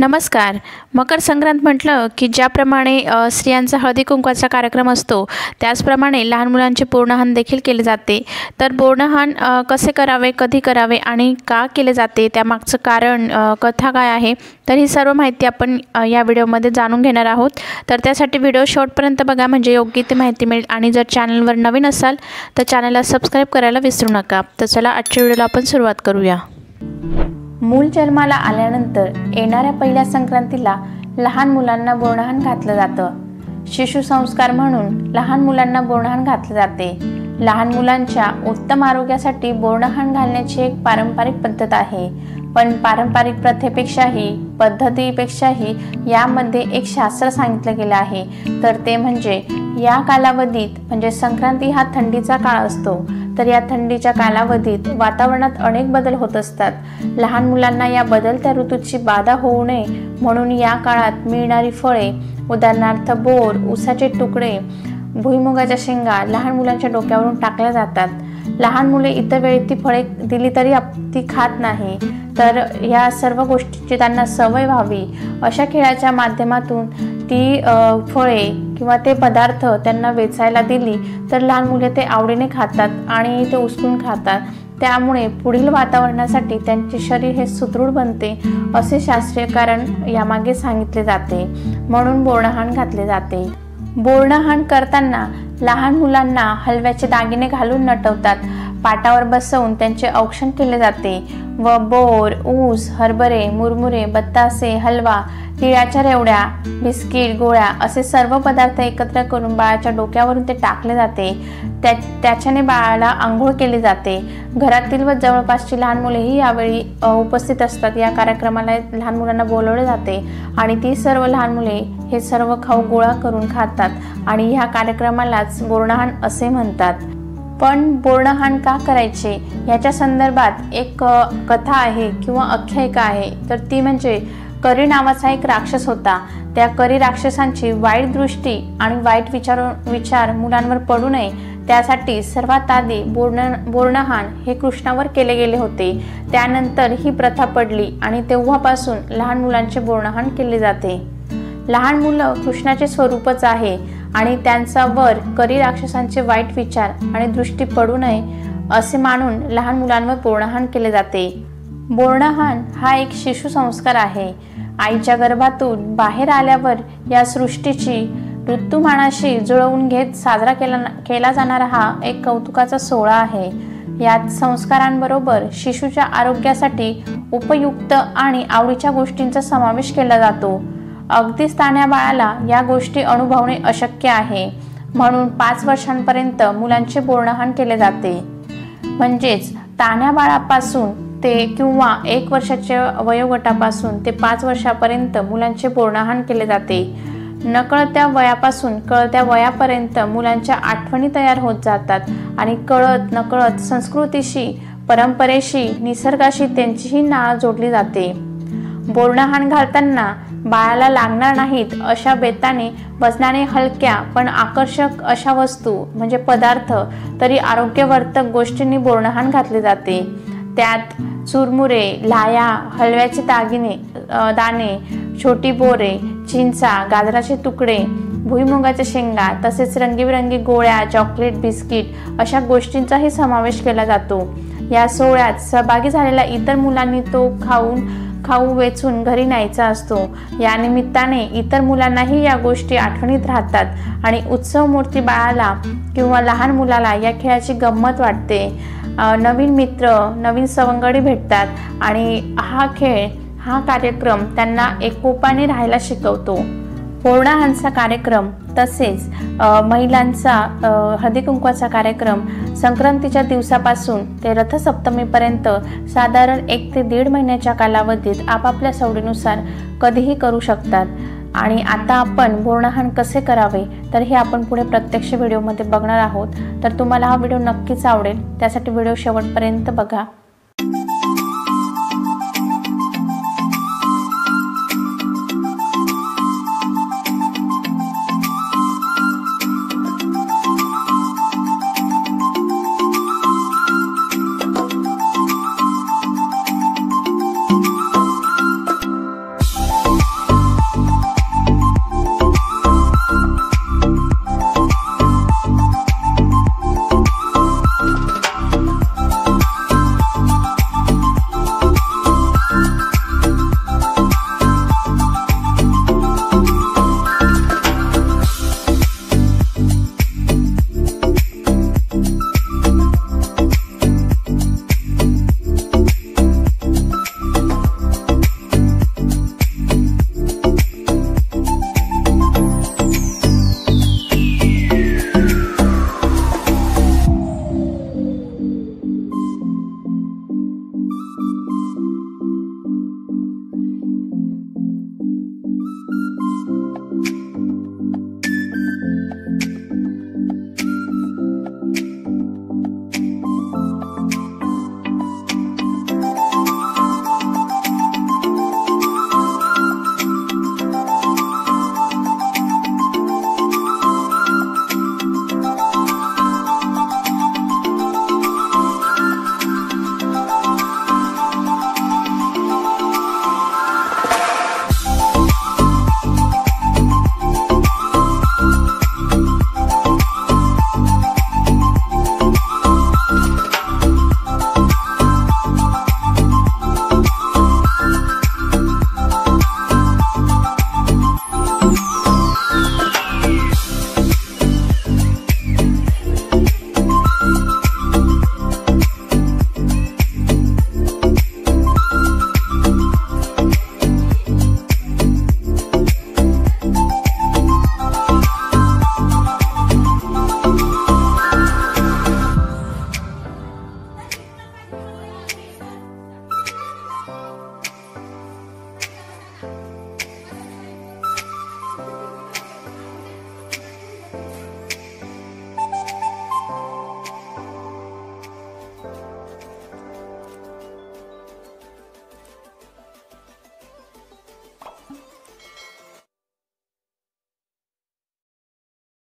नमस्कार. मकर संक्रांत म्हटलं की ज्याप्रमाणे स्त्रियांचा हळदी कुंकवाचा कार्यक्रम असतो त्याचप्रमाणे लहान मुलांचे बोरनहाण देखील केले जाते. तर बोरनहाण कसे करावे, कधी करावे आणि का केले जाते, त्यामागचं कारण, कथा काय आहे, तर ही सर्व माहिती आपण या व्हिडिओमध्ये जाणून घेणार आहोत. तर त्यासाठी व्हिडिओ शेवटपर्यंत बघा, म्हणजे योग्य ती माहिती मिळेल. आणि जर चॅनलवर नवीन असाल तर चॅनलला सबस्क्राईब करायला विसरू नका. तर चला आजच्या व्हिडिओला आपण सुरुवात करूया. मूल जन्माला आल्यानंतर येणाऱ्या पहिल्या संक्रांतीला लहान मुलांना बोरनहाण घातलं जातं. शिशुसंस्कार म्हणून लहान मुलांना बोरनहाण घातले जाते. लहान मुलांच्या उत्तम आरोग्यासाठी बोरनहाण घालण्याची एक पारंपरिक पद्धत आहे. पण पारंपरिक प्रथेपेक्षाही पद्धतीपेक्षाही यामध्ये एक शास्त्र सांगितलं गेलं आहे. तर ते म्हणजे या कालावधीत, म्हणजे संक्रांती हा थंडीचा काळ असतो, तर या थंडीच्या कालावधीत वातावरणात अनेक बदल होत असतात. लहान मुलांना या बदलत्या ऋतूची बाधा होऊ नये म्हणून या काळात मिळणारी फळे, उदाहरणार्थ बोर, ऊसाचे तुकडे, भुईमुगाच्या शेंगा लहान मुलांच्या डोक्यावरून टाकल्या जातात. लहान मुले इतर वेळी ती फळे दिली तरी ती खात नाही. तर या सर्व गोष्टींची त्यांना सवय व्हावी अशा खेळाच्या माध्यमातून ती फळे किंवा ते पदार्थ त्यांना वेचायला दिली तर लहान मुले ते आवडीने खातात आणि ते उचलून खातात. त्यामुळे पुढील वातावरणासाठी त्यांचे शरीर हे सुदृढ बनते असे शास्त्रीय कारण यामागे सांगितले जाते. म्हणून बोरनहाण घातले जाते. बोरनहाण करताना लहान मुलांना हलव्याचे दागिने घालून नटवतात. पाटावर बसवून त्यांचे औक्षण केले जाते व बोर, ऊस, हरभरे, मुरमुरे, बत्तासे, हलवा, तिळाच्या रेवड्या, बिस्किट, गोळ्या असे सर्व पदार्थ एकत्र करून बाळाच्या डोक्यावरून ते टाकले जाते. त्याच्याने बाळाला आंघोळ केली जाते. घरातील व जवळपासची लहान मुलेही यावेळी उपस्थित असतात. या कार्यक्रमाला लहान मुलांना बोलवले जाते आणि ती सर्व लहान मुले हे सर्व खाऊ गोळा करून खातात आणि ह्या कार्यक्रमालाच बोरनहाण असे म्हणतात. पण बोरनहाण का करायचे ह्याच्या संदर्भात एक कथा आहे किंवा आख्यायिका आहे. तर ती म्हणजे करी नावाचा एक राक्षस होता. त्या करी राक्षसांची वाईट दृष्टी आणि वाईट विचार मुलांवर पडू नये त्यासाठी सर्वात आधी बोरनहाण हे कृष्णावर केले गेले होते. त्यानंतर ही प्रथा पडली आणि तेव्हापासून लहान मुलांचे बोरनहाण केले जाते. लहान मुलं कृष्णाचे स्वरूपच आहे आणि त्यांचा वर करी राक्षसांचे वाईट विचार आणि दृष्टी पडू नये असे मानून लहान मुलांवर बोरनहाण केले जाते. बोरनहाण हा एक शिशुसंस्कार आहे. आईच्या गर्भातून बाहेर आल्यावर या सृष्टीची ऋतुमानाशी जुळवून घेत साजरा केला जाणारा हा एक कौतुकाचा सोहळा आहे. यात संस्कारांबरोबर शिशूच्या आरोग्यासाठी उपयुक्त आणि आवडीच्या गोष्टींचा समावेश केला जातो. अगदीच तान्ह्या बाळाला या गोष्टी अनुभवणे अशक्य आहे. म्हणून 5 वर्षांपर्यंत मुलांचे बोरनहाण केले जाते. म्हणजेच तान्ह्या बाळापासून ते किंवा 1 वर्षाच्या वयोगटापासून ते 5 वर्षापर्यंत मुलांचे बोरनहाण केले जाते. नकळत्या वयापासून कळत्या वयापर्यंत मुलांच्या आठवणी तयार होत जातात आणि कळत नकळत संस्कृतीशी, परंपरेशी, निसर्गाशी त्यांचीही नाळ जोडली जाते. बोरनहाण घालताना बाळाला लागणार नाहीत अशा बेताने, वजनाने हलक्या पण आकर्षक अशा वस्तू म्हणजे पदार्थ, तरी आरोग्यवर्धक गोष्टींनी बोरनहाण घातले जाते. त्यात चुरमुरे, लाया, हलव्याचे दाणे, छोटी बोरे, चिंचा, गाजराचे तुकडे, भुईमुगाच्या शेंगा तसेच रंगीबिरंगी गोळ्या, चॉकलेट, बिस्किट अशा गोष्टींचाही समावेश केला जातो. या सोहळ्यात सहभागी झालेल्या इतर मुलांनी तो खाऊ वेचून घरी न्यायचा असतो. या निमित्ताने इतर मुलांनाही या गोष्टी आठवणीत राहतात आणि उत्सव मूर्ती बाळाला किंवा लहान मुलाला या खेळाची गंमत वाटते. नवीन मित्र, नवीन सवंगडी भेटतात आणि हा कार्यक्रम त्यांना एकोपाने राहायला शिकवतो. बोरनहाणचा कार्यक्रम तसेच महिलांचा हळदी कुंकवाचा कार्यक्रम संक्रांतीच्या दिवसापासून ते रथसप्तमीपर्यंत साधारण 1 ते 1.5 महिन्याच्या कालावधीत आपापल्या सवडीनुसार कधीही करू शकतात. आणि आता आपण बोरनहाण कसे करावे तर हे आपण पुढे प्रत्यक्ष व्हिडिओमध्ये बघणार आहोत. तर तुम्हाला हा व्हिडिओ नक्कीच आवडेल, त्यासाठी व्हिडिओ शेवटपर्यंत बघा.